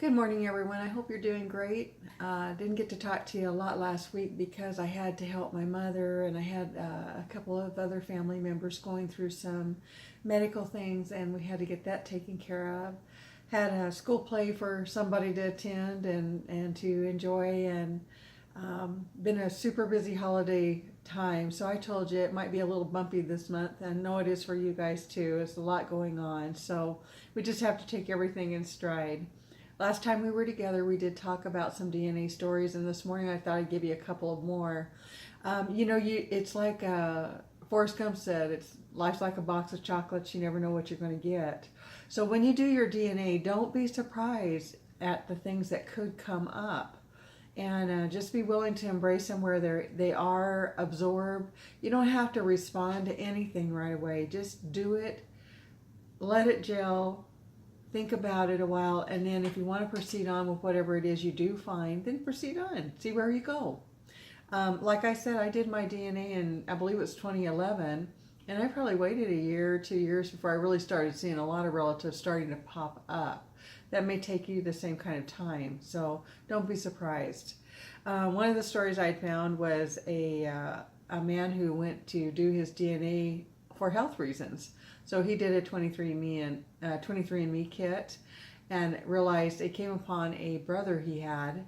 Good morning, everyone. I hope you're doing great. Didn't get to talk to you a lot last week because I had to help my mother, and I had a couple of other family members going through some medical things, and we had to get that taken care of. Had a school play for somebody to attend and to enjoy, and been a super busy holiday time. So I told you it might be a little bumpy this month, and no, it is for you guys too. There's a lot going on, so we just have to take everything in stride. Last time we were together, we did talk about some DNA stories, and this morning I thought I'd give you a couple of more. It's like Forrest Gump said, it's life's like a box of chocolates. You never know what you're going to get. So when you do your DNA, don't be surprised at the things that could come up. And just be willing to embrace them where they are, absorb. You don't have to respond to anything right away. Just do it, let it gel, think about it a while, and then if you want to proceed on with whatever it is you do find, then proceed on. See where you go. Like I said, I did my DNA in, I believe it was 2011, and I probably waited a year or 2 years before I really started seeing a lot of relatives starting to pop up. That may take you the same kind of time, so don't be surprised. One of the stories I found was a man who went to do his DNA for health reasons. So he did a 23andMe kit, and realized it came upon a brother he had.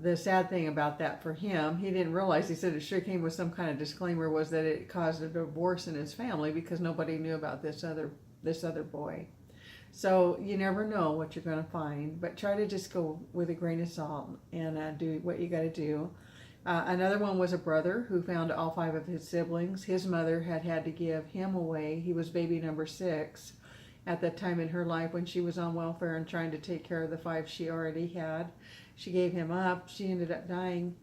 The sad thing about that for him, he didn't realize, he said it sure came with some kind of disclaimer, was that it caused a divorce in his family because nobody knew about this other boy. So you never know what you're going to find, but try to just go with a grain of salt and do what you got to do. Another one was a brother who found all five of his siblings. His mother had to give him away. He was baby number 6 at that time in her life when she was on welfare and trying to take care of the 5 she already had. She gave him up. She ended up dying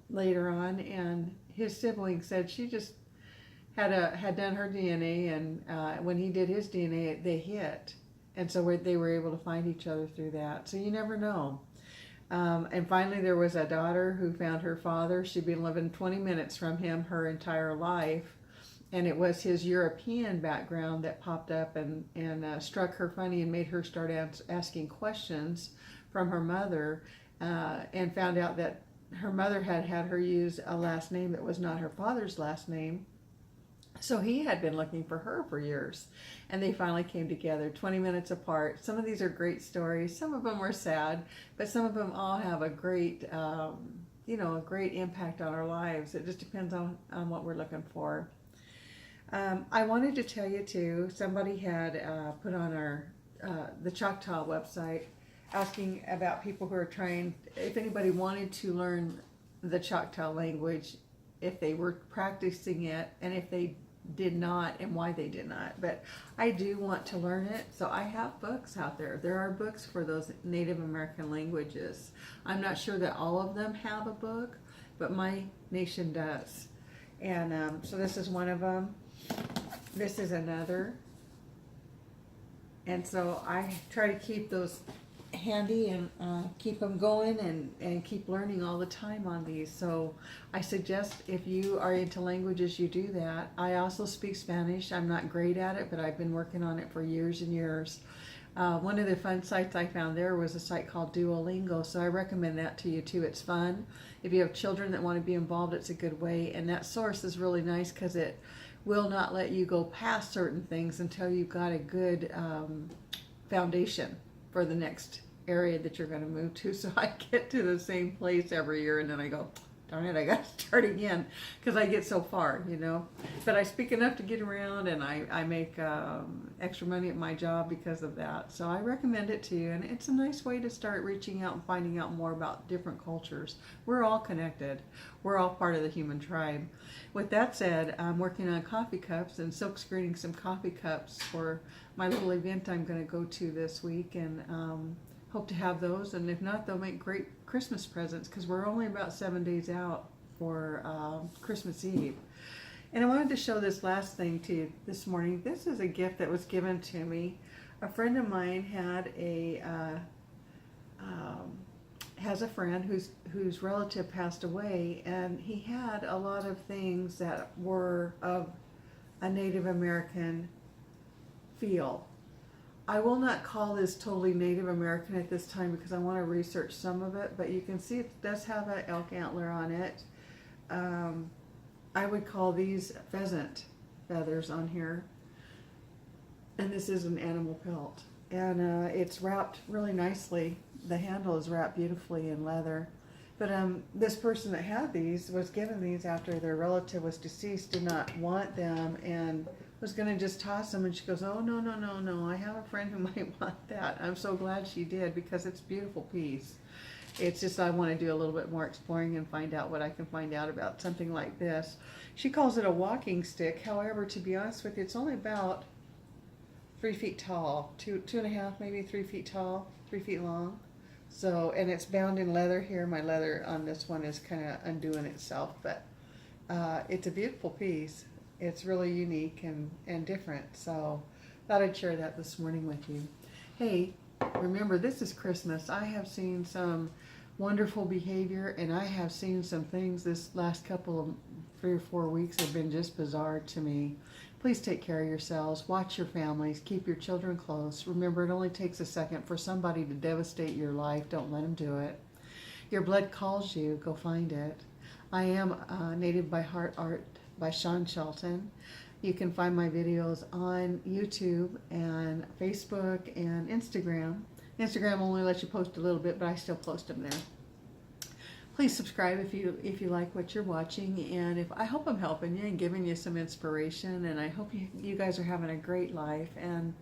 later on, and his siblings said she just had done her DNA, and when he did his DNA, they hit. And so they were able to find each other through that. So you never know. And finally, there was a daughter who found her father. She'd been living 20 minutes from him her entire life. And it was his European background that popped up and struck her funny and made her start asking questions from her mother, and found out that her mother had her use a last name that was not her father's last name. So he had been looking for her for years, and they finally came together 20 minutes apart. Some of these are great stories. Some of them are sad, but some of them all have a great, a great impact on our lives. It just depends on what we're looking for. I wanted to tell you too, somebody had put on the Choctaw website asking about people who are trying, if anybody wanted to learn the Choctaw language, if they were practicing it, and if they did not, and why they did not. But I do want to learn it, so I have books out there. There are books for those Native American languages. I'm not sure that all of them have a book, but my nation does. And so this is one of them. This is another. And so I try to keep those handy and keep them going and keep learning all the time on these. So I suggest if you are into languages, you do that. I also speak Spanish. I'm not great at it, but I've been working on it for years and years. One of the fun sites I found there was a site called Duolingo, so I recommend that to you too. It's fun. If you have children that want to be involved, it's a good way. And that source is really nice because it will not let you go past certain things until you've got a good foundation for the next area that you're going to move to. So I get to the same place every year, and then I go, darn it, I got to start again because I get so far, But I speak enough to get around, and I make extra money at my job because of that. So I recommend it to you, and it's a nice way to start reaching out and finding out more about different cultures. We're all connected. We're all part of the human tribe. With that said, I'm working on coffee cups and silk screening some coffee cups for my little event I'm going to go to this week, and hope to have those. And if not, they'll make great Christmas presents because we're only about 7 days out for Christmas Eve. And I wanted to show this last thing to you this morning. This is a gift that was given to me. A friend of mine has a friend whose relative passed away, and he had a lot of things that were of a Native American feel. I will not call this totally Native American at this time because I want to research some of it, but you can see it does have an elk antler on it. I would call these pheasant feathers on here. And this is an animal pelt. And it's wrapped really nicely. The handle is wrapped beautifully in leather. But this person that had these was given these after their relative was deceased, did not want them, and was going to just toss them. And she goes, oh, no, no, no, no. I have a friend who might want that. I'm so glad she did because it's a beautiful piece. It's just I want to do a little bit more exploring and find out what I can find out about something like this. She calls it a walking stick. However, to be honest with you, it's only about 3 feet tall, 2.5, maybe 3 feet tall, 3 feet long. So, and it's bound in leather here. My leather on this one is kind of undoing itself, but it's a beautiful piece. It's really unique and different. So, thought I'd share that this morning with you. Hey, remember, this is Christmas. I have seen some wonderful behavior, and I have seen some things this last couple of 3 or 4 weeks have been just bizarre to me. Please take care of yourselves, watch your families, keep your children close. Remember, it only takes a second for somebody to devastate your life. Don't let them do it. Your blood calls you, go find it. I am Native by Heart Art by Sean Shelton. You can find my videos on YouTube and Facebook and Instagram. Instagram only lets you post a little bit, but I still post them there. Please subscribe if you like what you're watching, and I hope I'm helping you and giving you some inspiration, and I hope you guys are having a great life and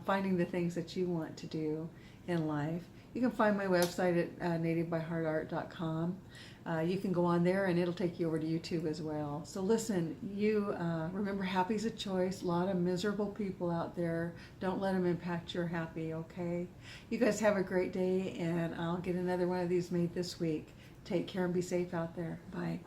finding the things that you want to do in life. You can find my website at nativebyheartart.com. You can go on there and it'll take you over to YouTube as well. So listen, remember, happy's a choice. A lot of miserable people out there. Don't let them impact your happy, okay? You guys have a great day, and I'll get another one of these made this week. Take care and be safe out there. Bye.